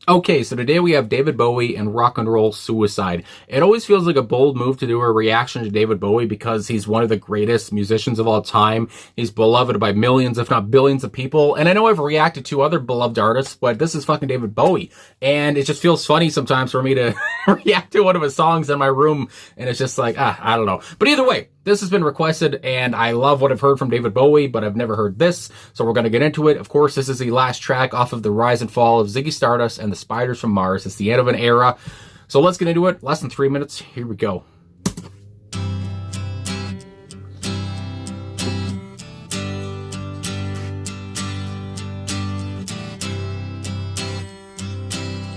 Okay, so today we have David Bowie and Rock and Roll Suicide. It always feels like a bold move to do a reaction to David Bowie because he's one of the greatest musicians of all time. He's beloved by millions, if not billions of people. And I know I've reacted to other beloved artists, but this is fucking David Bowie. And it just feels funny sometimes for me to react to one of his songs in my room. And it's just like, I don't know. But either way, this has been requested, and I love what I've heard from David Bowie, but I've never heard this, so we're going to get into it. Of course, this is the last track off of the Rise and Fall of Ziggy Stardust and the Spiders from Mars. It's the end of an era. So let's get into it. Less than 3 minutes. Here we go.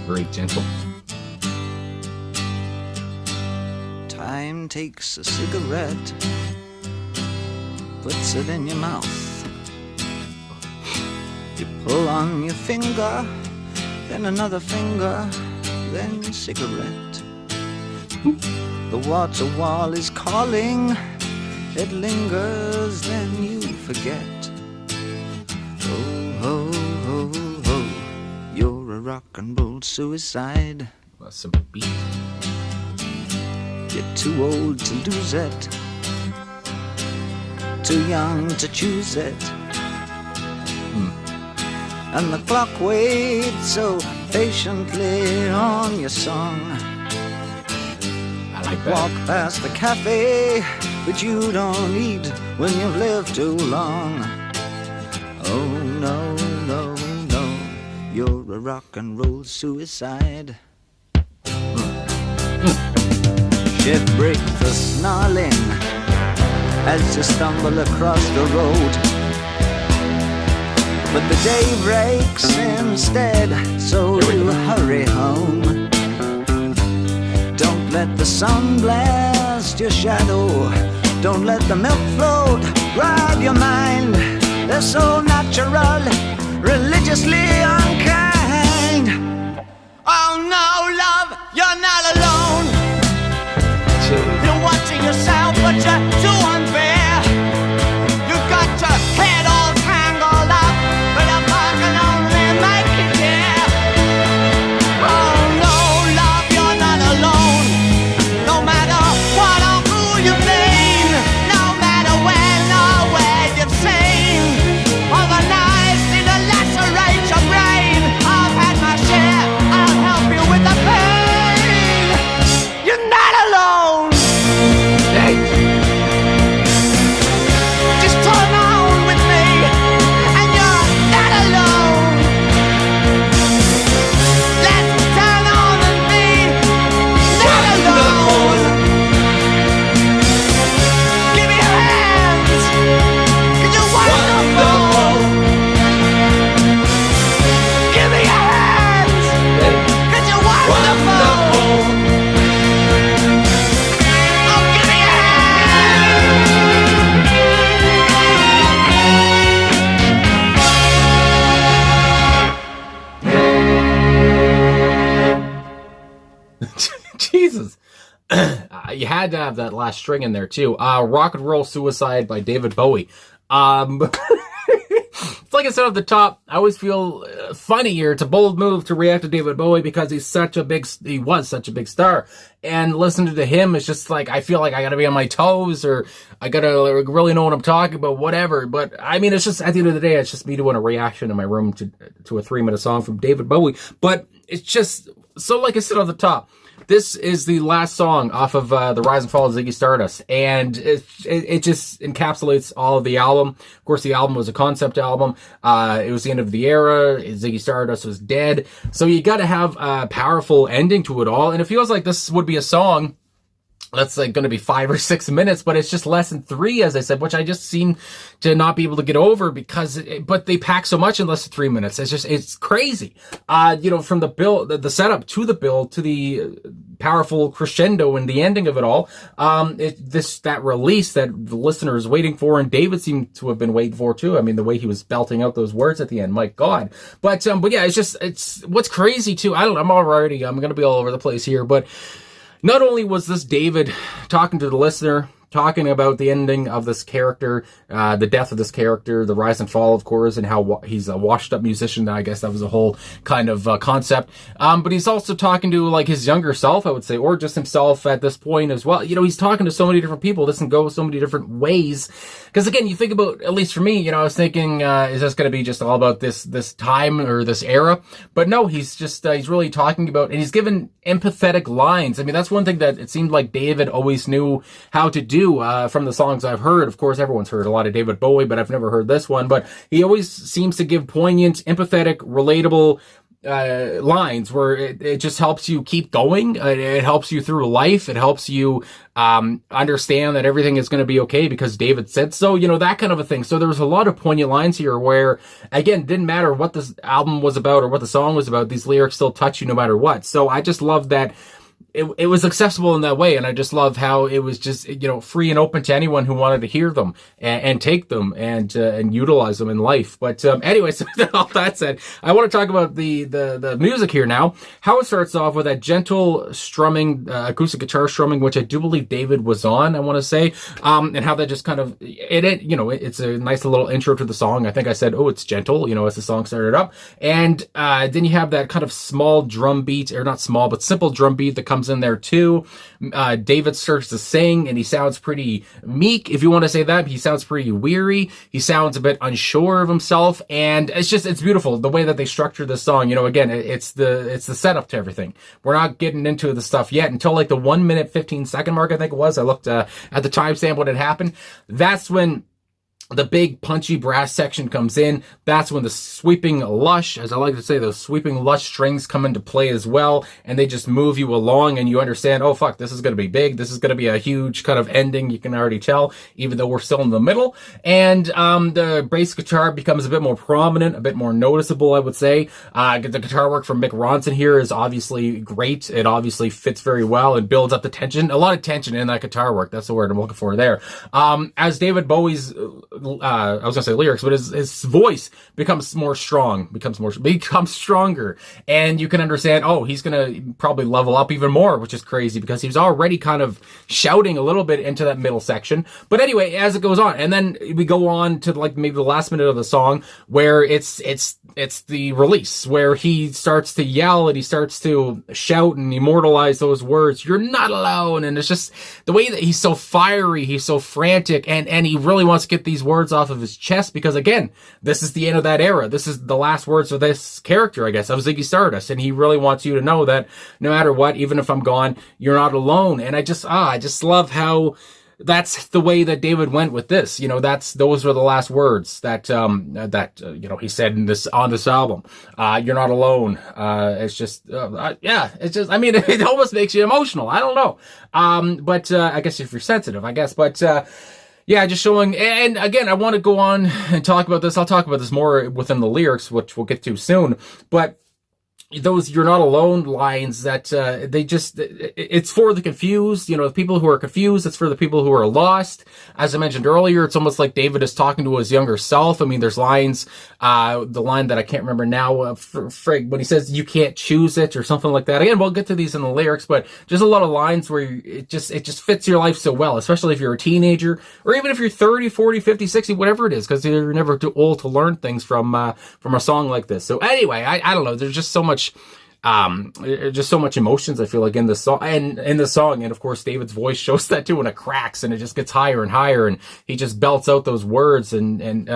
Very gentle. Time takes a cigarette, puts it in your mouth. You pull on your finger, then another finger, then a cigarette. The water wall is calling, it lingers, then you forget. Oh, ho, ho, ho, you're a rock and roll suicide. That's some beat. You're too old to lose it, too young to choose it. And the clock waits so patiently on your song. I like that. Walk past the cafe, but you don't eat when you've lived too long. Oh no, no, no, you're a rock and roll suicide. Shit break the snarling as you stumble across the road. But the day breaks instead, so you hurry home. Don't let the sun blast your shadow. Don't let the milk float rob your mind. They're so natural, religiously unkind. Oh no, love, you're not alone. You're watching yourself, but you're too unfair. You've got your head all tangled up, but if I can only make it there. Oh no, love, you're not alone. No matter what or who you've been, no matter when or where you've seen, all the knives need to lacerate your brain. I've had my share, I'll help you with the pain. You're not alone. Just turn on with me, and you're not alone. Let's turn on and be not alone. Give me your hands, 'cause you're wonderful. Give me your hands, 'cause you're wonderful. Jesus. You had to have that last string in there too. Rock and Roll Suicide by David Bowie. It's like I said at the top, I always feel funnier. It's a bold move to react to David Bowie because he was such a big star. And listening to him, it's just like, I feel like I gotta be on my toes, or I gotta really know what I'm talking about, whatever. But I mean, it's just, at the end of the day, it's just me doing a reaction in my room to a 3-minute song from David Bowie. But it's just, so like I said at the top, this is the last song off of the Rise and Fall of Ziggy Stardust, and it just encapsulates all of the album. Of course, the album was a concept album. It was the end of the era. Ziggy Stardust was dead. So you got to have a powerful ending to it all, and it feels like this would be a song that's like going to be 5 or 6 minutes, but it's just less than 3, as I said, which I just seem to not be able to get over but they pack so much in less than 3 minutes. It's crazy. From the build, the setup to the build to the powerful crescendo and the ending of it all. That release that the listener is waiting for, and David seemed to have been waiting for too. I mean, the way he was belting out those words at the end, my God. But yeah, it's what's crazy too. I'm going to be all over the place here, but not only was this David talking to the listener, talking about the ending of this character, the death of this character, the rise and fall, of course, and how he's a washed up musician. I guess that was a whole kind of concept. But he's also talking to like his younger self, I would say, or just himself at this point as well. You know, he's talking to so many different people. This can go so many different ways. Because again, you think about, at least for me, you know, I was thinking, is this going to be just all about this time or this era? But no, he's just, he's really talking about, and he's given empathetic lines. I mean, that's one thing that it seemed like David always knew how to do, from the songs I've heard. Of course, everyone's heard a lot of David Bowie, but I've never heard this one. But he always seems to give poignant, empathetic, relatable lines where it just helps you keep going. It helps you through life. It helps you understand that everything is going to be okay because David said so, you know, that kind of a thing. So there was a lot of poignant lines here where, again, it didn't matter what this album was about or what the song was about, these lyrics still touch you no matter what. So I just love that it was accessible in that way, and I just love how it was just, you know, free and open to anyone who wanted to hear them and take them and utilize them in life. But anyway, so all that said, I want to talk about the music here now. How it starts off with that gentle strumming, acoustic guitar strumming, which I do believe David was on, I want to say, and how that just kind of you know, it's a nice little intro to the song. I think I said, oh, it's gentle, you know, as the song started up, and then you have that kind of small drum beat, or not small, but simple drum beat that comes in there too. David starts to sing, and he sounds pretty meek, if you want to say that. He sounds pretty weary. He sounds a bit unsure of himself, and it's beautiful the way that they structure this song. You know, again, it's the setup to everything. We're not getting into the stuff yet until like the 1 minute 15 second mark, I think it was. I looked at the timestamp when it happened. That's when the big punchy brass section comes in. That's when the sweeping lush, as I like to say, those sweeping lush strings come into play as well, and they just move you along, and you understand, oh fuck, this is going to be big. This is going to be a huge kind of ending. You can already tell, even though we're still in the middle. And the bass guitar becomes a bit more prominent, a bit more noticeable, I would say. The guitar work from Mick Ronson here is obviously great. It obviously fits very well and builds up the tension. A lot of tension in that guitar work. That's the word I'm looking for there. As David Bowie's I was gonna say lyrics, but his voice becomes stronger, and you can understand, oh, he's gonna probably level up even more, which is crazy because he was already kind of shouting a little bit into that middle section. But anyway, as it goes on, and then we go on to like maybe the last minute of the song where it's the release, where he starts to yell and he starts to shout and immortalize those words, "You're not alone." And it's just the way that he's so fiery, he's so frantic, and he really wants to get these words off of his chest because, again, this is the end of that era. This is the last words of this character, I guess, of Ziggy Stardust, and he really wants you to know that no matter what, even if I'm gone, you're not alone. And I just love how that's the way that David went with this. You know, those were the last words that you know, he said on this album. You're not alone. It's just, I mean, it almost makes you emotional. I don't know. But I guess if you're sensitive, I guess, but, yeah, just showing, and again, I want to go on and talk about this. I'll talk about this more within the lyrics, which we'll get to soon, but those "you're not alone" lines that it's for the confused, you know, the people who are confused. It's for the people who are lost. As I mentioned earlier, it's almost like David is talking to his younger self. I mean, there's lines, the line that I can't remember now, when he says "you can't choose it" or something like that. Again, we'll get to these in the lyrics, but just a lot of lines where it just fits your life so well, especially if you're a teenager, or even if you're 30, 40, 50, 60, whatever it is, because you're never too old to learn things from a song like this. So anyway, I don't know, there's just so much emotions, I feel like, in the song, and of course David's voice shows that too, and it cracks and it just gets higher and higher, and he just belts out those words, and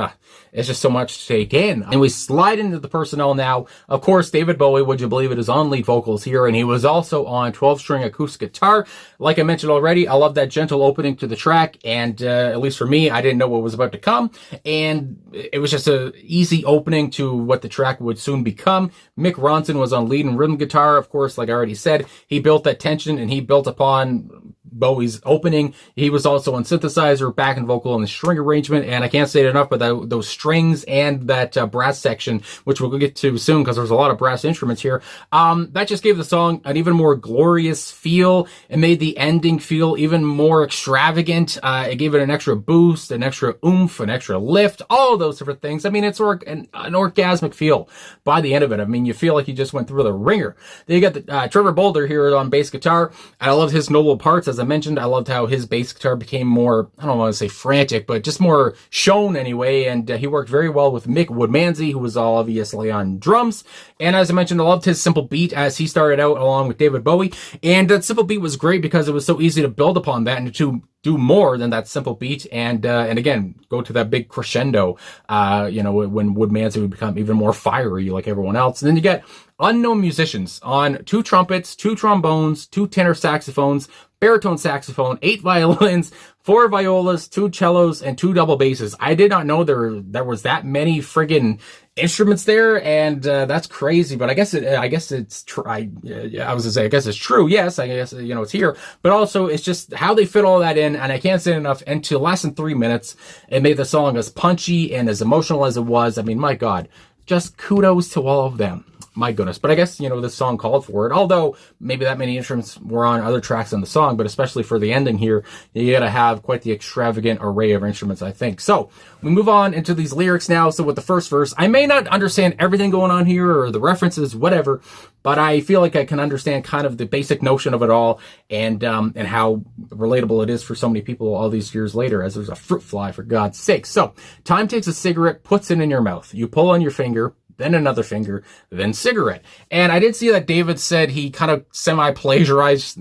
it's just so much to take in. And we slide into the personnel now. Of course, David Bowie, would you believe it, is on lead vocals here, and he was also on 12-string acoustic guitar. Like I mentioned already, I love that gentle opening to the track, and at least for me, I didn't know what was about to come, and it was just a easy opening to what the track would soon become. Mick Ronson was on lead and rhythm guitar, of course. Like I already said, he built that tension, and he built upon Bowie's opening. He was also on synthesizer, backing vocal, and the string arrangement, and I can't say it enough, but those strings and that brass section, which we'll get to soon because there's a lot of brass instruments here, that just gave the song an even more glorious feel. It made the ending feel even more extravagant. It gave it an extra boost, an extra oomph, an extra lift, all those different things. I mean, it's an orgasmic feel by the end of it. I mean, you feel like you just went through the ringer. Then you got the Trevor Bolder here on bass guitar, and I love his noble parts, as I I mentioned, I loved how his bass guitar became more, I don't want to say frantic, but just more shown anyway. And he worked very well with Mick Woodmansey, who was obviously on drums. And as I mentioned, I loved his simple beat as he started out along with David Bowie. And that simple beat was great because it was so easy to build upon that and to do more than that simple beat. And again, go to that big crescendo, when Woodmansey would become even more fiery like everyone else. And then you get unknown musicians on 2 trumpets, 2 trombones, 2 tenor saxophones, baritone saxophone, 8 violins, 4 violas, 2 cellos, and 2 double basses. I did not know there was that many friggin' instruments there, and that's crazy. But I guess it's true. I was gonna say, I guess it's true. Yes, I guess it's here. But also, it's just how they fit all that in, and I can't say it enough. And to less than 3 minutes, it made the song as punchy and as emotional as it was. I mean, my God, just kudos to all of them. My goodness. But I guess, this song called for it. Although maybe that many instruments were on other tracks in the song, but especially for the ending here, you gotta have quite the extravagant array of instruments, I think. So we move on into these lyrics now. So with the first verse, I may not understand everything going on here or the references, whatever, but I feel like I can understand kind of the basic notion of it all and how relatable it is for so many people all these years later, as there's a fruit fly, for God's sake. So time takes a cigarette, puts it in your mouth. You pull on your finger, then another finger, then cigarette. And I did see that David said he kind of plagiarized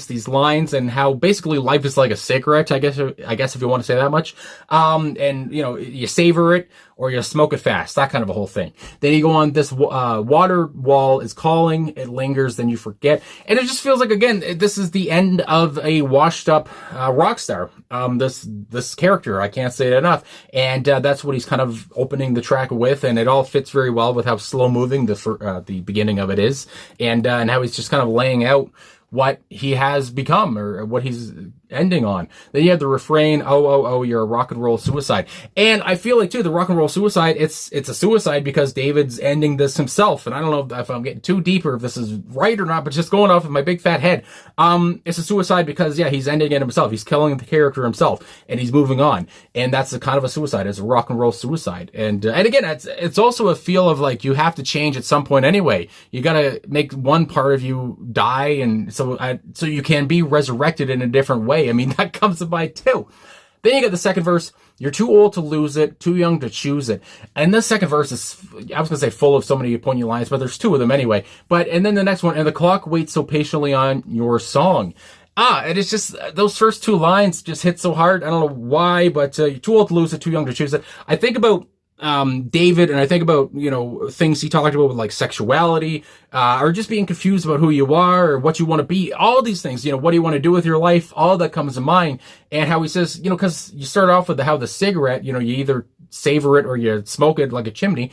these lines, and how basically life is like a cigarette, I guess if you want to say that much. And you savor it or you smoke it fast, that kind of a whole thing. Then you go on, this water wall is calling, it lingers, then you forget. And it just feels like, again, this is the end of a washed up rock star. This character, I can't say it enough. And that's what he's kind of opening the track with, and it all fits very well with how slow moving the beginning of it is, and how he's just kind of laying out what he has become or what he's ending on. Then you have the refrain, oh, oh, oh, you're a rock and roll suicide. And I feel like, too, the rock and roll suicide, it's a suicide because David's ending this himself. And I don't know if I'm getting too deep or if this is right or not, but just going off of my big fat head. It's a suicide because, he's ending it himself. He's killing the character himself and he's moving on. And that's a kind of a suicide. It's a rock and roll suicide. And again, it's also a feel of like you have to change at some point anyway. You gotta make one part of you die, and so you can be resurrected in a different way. I mean, that comes to mind too. Then you get the second verse. You're too old to lose it, too young to choose it. And this second verse is, I was going to say full of so many poignant lines, but there's 2 of them anyway. And then the next one, and the clock waits so patiently on your song. And it's just, those first 2 lines just hit so hard. I don't know why, but you're too old to lose it, too young to choose it. I think about David, and I think about, things he talked about with like sexuality, or just being confused about who you are or what you want to be. All these things, what do you want to do with your life? All that comes to mind. And how he says, cause you start off with how the cigarette, you either savor it or you smoke it like a chimney.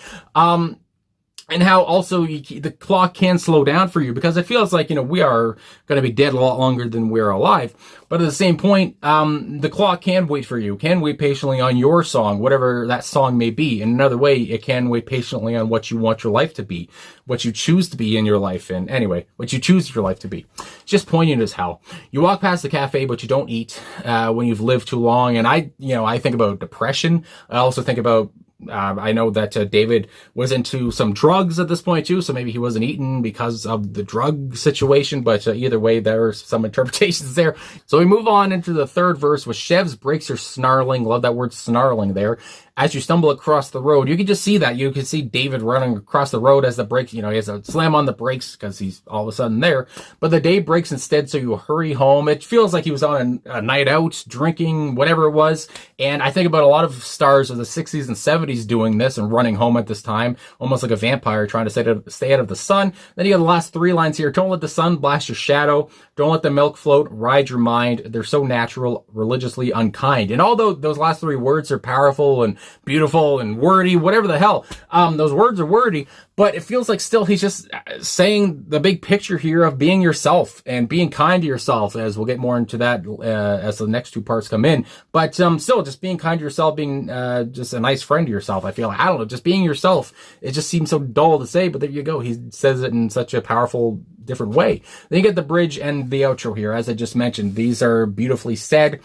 And how also the clock can slow down for you, because it feels like, we are going to be dead a lot longer than we're alive. But at the same point, the clock can wait for you, can wait patiently on your song, whatever that song may be. In another way, it can wait patiently on what you want your life to be, what you choose to be in your life. And anyway, what you choose your life to be. It's just poignant as hell. You walk past the cafe, but you don't eat, when you've lived too long. And I think about depression. I also think about, I know that David was into some drugs at this point too, so maybe he wasn't eating because of the drug situation, but either way, there's some interpretations there. So we move on into the third verse with Chev's brakes are snarling. Love that word snarling there. As you stumble across the road, you can just see that. You can see David running across the road as the brakes, he has a slam on the brakes because he's all of a sudden there. But the day breaks instead, so you hurry home. It feels like he was on a night out, drinking, whatever it was. And I think about a lot of stars of the 60s and 70s doing this and running home at this time, almost like a vampire trying to stay out of the sun. Then you got the last 3 lines here. Don't let the sun blast your shadow. Don't let the milk float ride your mind. They're so natural, religiously unkind. And although those last 3 words are powerful and beautiful and wordy, whatever the hell, those words are wordy, but it feels like still he's just saying the big picture here of being yourself and being kind to yourself, as we'll get more into that as the next 2 parts come in. But still, just being kind to yourself, being just a nice friend to yourself. I feel like, I don't know, just being yourself. It just seems so dull to say, but there you go. He says it in such a powerful, different way. Then you get the bridge and the outro here. As I just mentioned, these are beautifully said.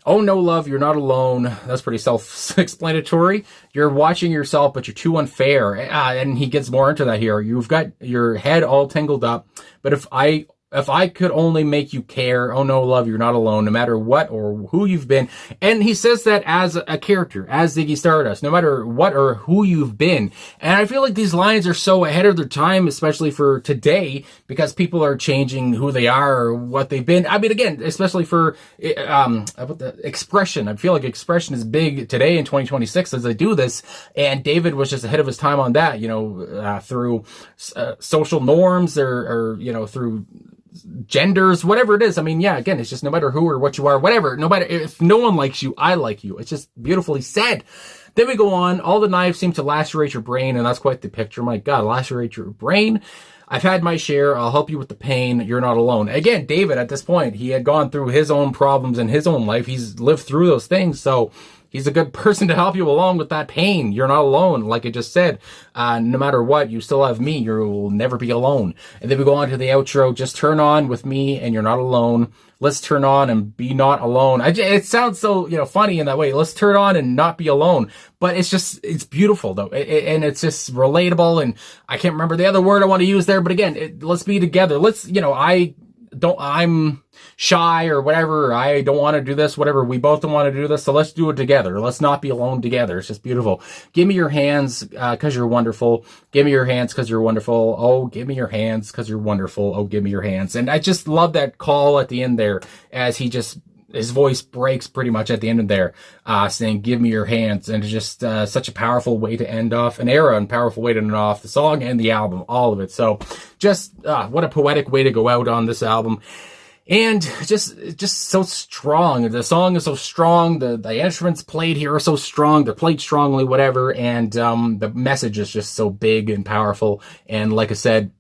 Oh no, love, you're not alone. That's pretty self-explanatory. You're watching yourself, but you're too unfair. And he gets more into that here. You've got your head all tangled up, but if I If I could only make you care, oh no, love, you're not alone, no matter what or who you've been. And he says that as a character, as Ziggy Stardust, no matter what or who you've been. And I feel like these lines are so ahead of their time, especially for today, because people are changing who they are or what they've been. I mean, again, especially for about the expression. I feel like expression is big today in 2026 as they do this. And David was just ahead of his time on that, through social norms or through genders, whatever it is. I mean, yeah, again, it's just no matter who or what you are, whatever, no matter if no one likes you, I like you. It's just beautifully said. Then we go on. All the knives seem to lacerate your brain, and that's quite the picture. My God, lacerate your brain. I've had my share. I'll help you with the pain. You're not alone. Again, David, at this point, he had gone through his own problems in his own life. He's lived through those things. So he's a good person to help you along with that pain. You're not alone. Like I just said, no matter what, you still have me. You will never be alone. And then we go on to the outro. Just turn on with me and you're not alone. Let's turn on and be not alone. It sounds so, funny in that way. Let's turn on and not be alone. But it's beautiful though. And it's just relatable. And I can't remember the other word I want to use there. But again, let's be together. I'm shy or whatever. I don't want to do this, whatever. We both don't want to do this. So let's do it together. Let's not be alone together. It's just beautiful. Give me your hands, cause you're wonderful. Give me your hands cause you're wonderful. Oh, give me your hands cause you're wonderful. Oh, give me your hands. And I just love that call at the end there as his voice breaks pretty much at the end of there, saying, give me your hands. And it's just such a powerful way to end off an era and powerful way to end off the song and the album, all of it. So just what a poetic way to go out on this album. And just so strong. The song is so strong. The instruments played here are so strong. They're played strongly, whatever. And the message is just so big and powerful. And like I said,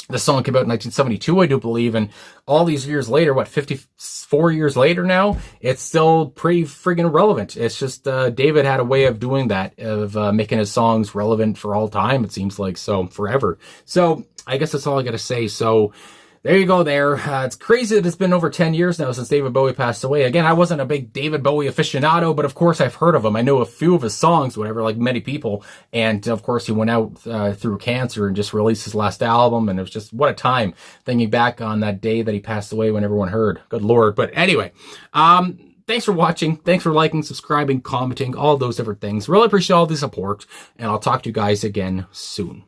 the song came out in 1972, I do believe, and all these years later, 54 years later now, it's still pretty friggin' relevant. It's just David had a way of doing that, of making his songs relevant for all time, it seems like, so forever. So I guess that's all I gotta say. So there you go there. It's crazy that it's been over 10 years now since David Bowie passed away. Again, I wasn't a big David Bowie aficionado, but of course I've heard of him. I know a few of his songs, whatever, like many people. And of course he went out through cancer and just released his last album. And it was just, what a time thinking back on that day that he passed away when everyone heard. Good Lord. But anyway, thanks for watching. Thanks for liking, subscribing, commenting, all those different things. Really appreciate all the support. And I'll talk to you guys again soon.